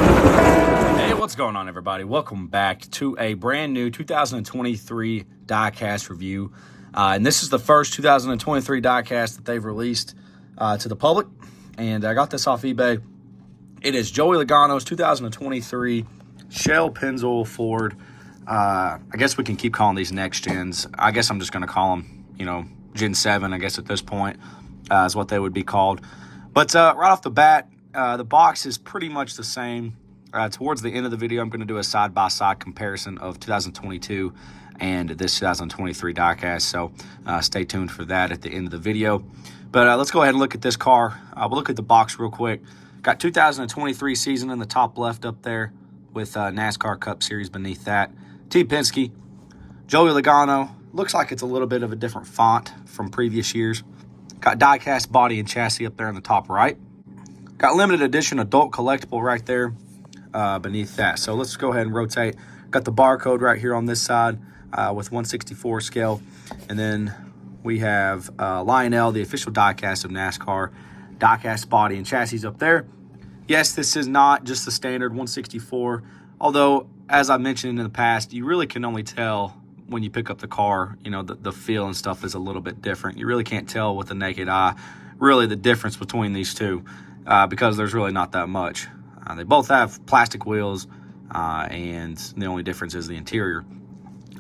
Hey, what's going on, everybody? Welcome back to a brand new 2023 Diecast review. And this is the first 2023 Diecast that they've released to the public. And I got this off eBay. It is Joey Logano's 2023 Shell Pennzoil Ford. I guess we can keep calling these next gens. I guess I'm just going to call them, Gen 7, I guess at this point is what they would be called. But right off the bat, the box is pretty much the same. Towards the end of the video, I'm going to do a side-by-side comparison of 2022 and this 2023 diecast, so stay tuned for that at the end of the video. But let's go ahead and look at this car. We'll look at the box real quick. Got 2023 season in the top left up there with NASCAR Cup Series beneath that. T. Penske, Joey Logano. Looks like it's a little bit of a different font from previous years. Got diecast body and chassis up there in the top right. Got limited edition adult collectible right there beneath that. So let's go ahead and rotate. Got the barcode right here on this side with 1/64 scale. And then we have Lionel, the official diecast of NASCAR. Diecast body and chassis up there. Yes, this is not just the standard 1/64. Although, as I mentioned in the past, you really can only tell when you pick up the car. The feel and stuff is a little bit different. You really can't tell with the naked eye really the difference between these two because there's really not that much. They both have plastic wheels, and the only difference is the interior.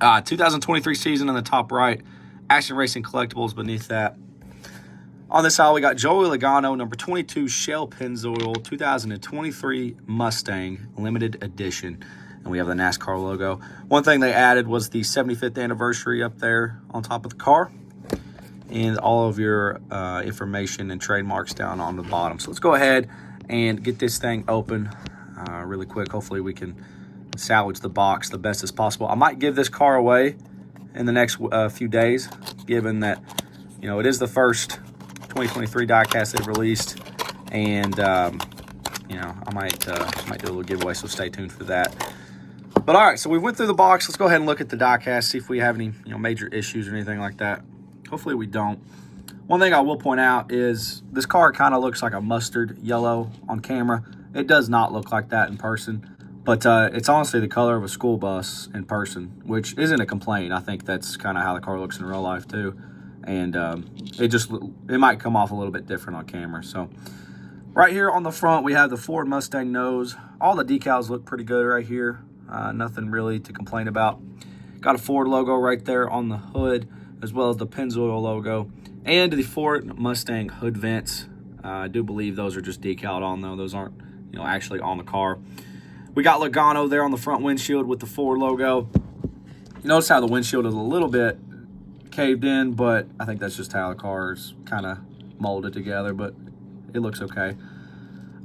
2023 season in the top right. Action Racing Collectibles beneath that. On this side, we got Joey Logano, number 22 Shell Pennzoil, 2023 Mustang Limited Edition. And we have the NASCAR logo. One thing they added was the 75th anniversary up there on top of the car. And all of your information and trademarks down on the bottom. So let's go ahead and get this thing open really quick. Hopefully we can salvage the box the best as possible. I might give this car away in the next few days, given that it is the first 2023 diecast they've released, and I might do a little giveaway, so stay tuned for that. But all right, so we went through the box. Let's go ahead and look at the diecast, see if we have any major issues or anything like that. Hopefully we don't. One thing I will point out is this car kind of looks like a mustard yellow on camera. It does not look like that in person, but it's honestly the color of a school bus in person, which isn't a complaint. I think that's kind of how the car looks in real life too, and it might come off a little bit different on camera. So right here on the front, we have the Ford Mustang nose. All the decals look pretty good right here. Nothing really to complain about. Got a Ford logo right there on the hood, as well as the Pennzoil logo. And the Ford Mustang hood vents. I do believe those are just decaled on, though. Those aren't, actually on the car. We got Logano there on the front windshield with the Ford logo. You notice how the windshield is a little bit caved in, but I think that's just how the car is kind of molded together, but it looks okay.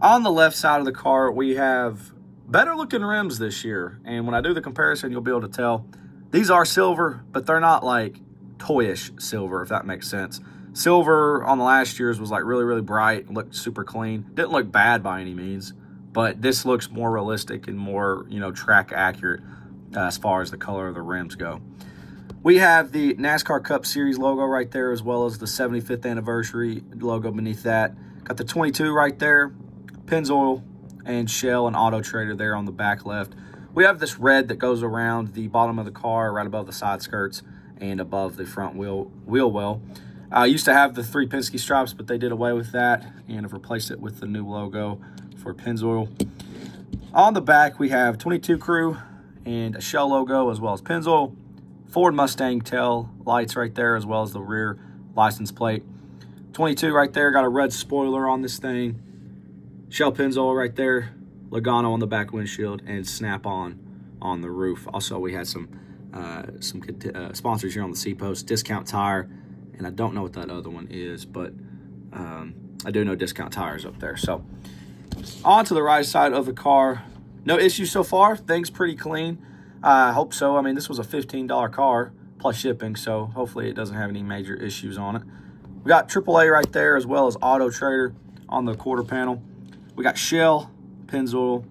On the left side of the car, we have better looking rims this year. And when I do the comparison, you'll be able to tell. These are silver, but they're not like toyish silver, if that makes sense. Silver on the last year's was like really, really bright, looked super clean. Didn't look bad by any means, but this looks more realistic and more, track accurate as far as the color of the rims go. We have the NASCAR Cup Series logo right there, as well as the 75th anniversary logo beneath that. Got the 22 right there, Pennzoil and Shell and Auto Trader there on the back left. We have this red that goes around the bottom of the car, right above the side skirts and above the front wheel well. Used to have the 3 Penske stripes, but they did away with that and have replaced it with the new logo for Pennzoil. On the back, we have 22 crew and a Shell logo, as well as Pennzoil. Ford Mustang tail lights right there, as well as the rear license plate. 22 right there, got a red spoiler on this thing. Shell Pennzoil right there. Logano on the back windshield, and Snap-on the roof. Also, we had some sponsors here on the C-Post. Discount Tire, and I don't know what that other one is, but I do know Discount Tires up there. So on to the right side of the car. No issues so far. Things pretty clean. I hope so. I mean, this was a $15 car plus shipping, so hopefully it doesn't have any major issues on it. We got AAA right there, as well as Auto Trader on the quarter panel. We got Shell, Pennzoil.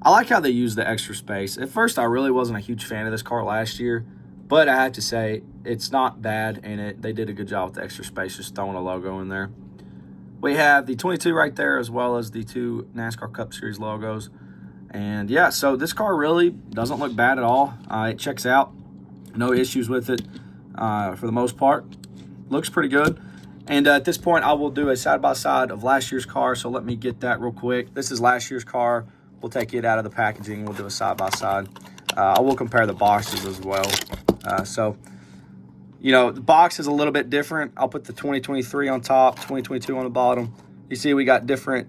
I like how they use the extra space. At first, I really wasn't a huge fan of this car last year, but I have to say it's not bad, and they did a good job with the extra space, just throwing a logo in there. We have the 22 right there, as well as the 2 NASCAR Cup Series logos. And yeah, so this car really doesn't look bad at all. It checks out. No issues with it for the most part. Looks pretty good. And at this point, I will do a side-by-side of last year's car. So let me get that real quick. This is last year's car. We'll take it out of the packaging. We'll do a side-by-side. I will compare the boxes as well. So, you know, the box is a little bit different. I'll put the 2023 on top, 2022 on the bottom. You see we got different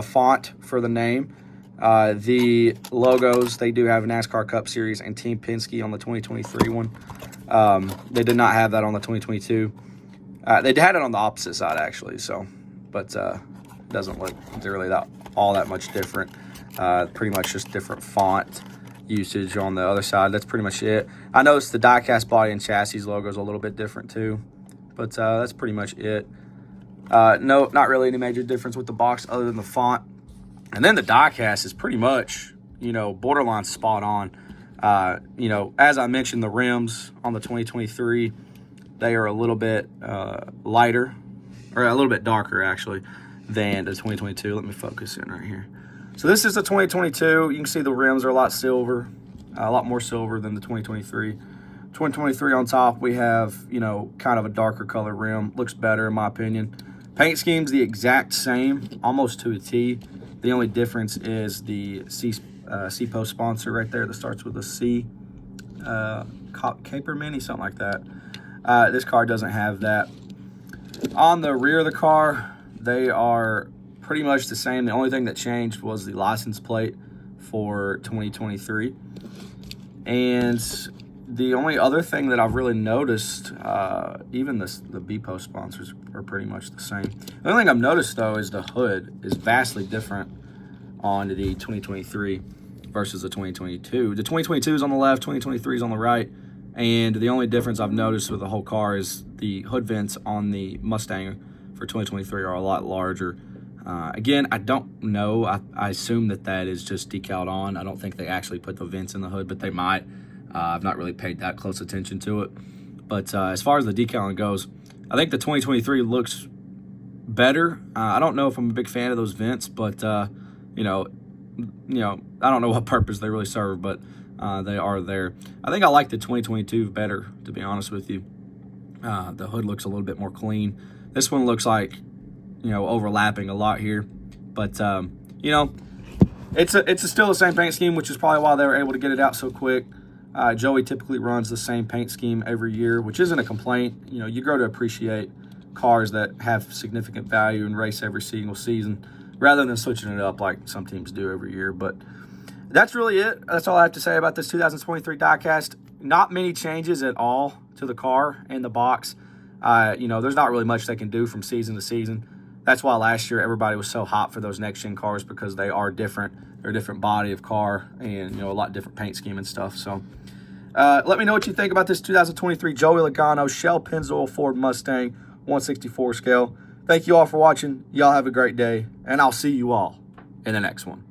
font for the name. The logos, they do have a NASCAR Cup Series and Team Penske on the 2023 one. They did not have that on the 2022. They had it on the opposite side, actually. So, but it doesn't look really all that much different. Pretty much just different font usage on the other side. That's pretty much it. I noticed the Diecast body and chassis logo is a little bit different too, but that's pretty much it. No, not really any major difference with the box other than the font. And then the Diecast is pretty much, you know, borderline spot on. You know, as I mentioned, the rims on the 2023, they are a little bit lighter, or a little bit darker actually, than the 2022. Let me focus in right here. So this is the 2022. You can see the rims are a lot silver, a lot more silver than the 2023. 2023 on top, we have, you know, kind of a darker color rim. Looks better in my opinion. Paint scheme's the exact same, almost to a T. The only difference is the C-Post sponsor right there that starts with a C. Caper Mini, something like that. This car doesn't have that. On the rear of the car, they are pretty much the same. The only thing that changed was the license plate for 2023. And the only other thing that I've really noticed, even the B-Post sponsors are pretty much the same. The only thing I've noticed, though, is the hood is vastly different on the 2023 versus the 2022. The 2022 is on the left, 2023 is on the right. And the only difference I've noticed with the whole car is the hood vents on the Mustang for 2023 are a lot larger. Again, I don't know. I assume that is just decaled on. I don't think they actually put the vents in the hood, but they might. I've not really paid that close attention to it. But as far as the decaling goes, I think the 2023 looks better. I don't know if I'm a big fan of those vents, but you know, I don't know what purpose they really serve, but they are there. I think I like the 2022 better, to be honest with you. The hood looks a little bit more clean. This one looks like, you know, overlapping a lot here, but you know, it's still the same paint scheme, which is probably why they were able to get it out so quick. Joey typically runs the same paint scheme every year, which isn't a complaint. You know, you grow to appreciate cars that have significant value and race every single season, rather than switching it up like some teams do every year. But that's really it. That's all I have to say about this 2023 Diecast. Not many changes at all to the car and the box. You know, there's not really much they can do from season to season. That's why last year everybody was so hot for those next-gen cars, because they are different. They're a different body of car and, you know, a lot different paint scheme and stuff. So let me know what you think about this 2023 Joey Logano Shell Pennzoil Ford Mustang 164 scale. Thank you all for watching. Y'all have a great day, and I'll see you all in the next one.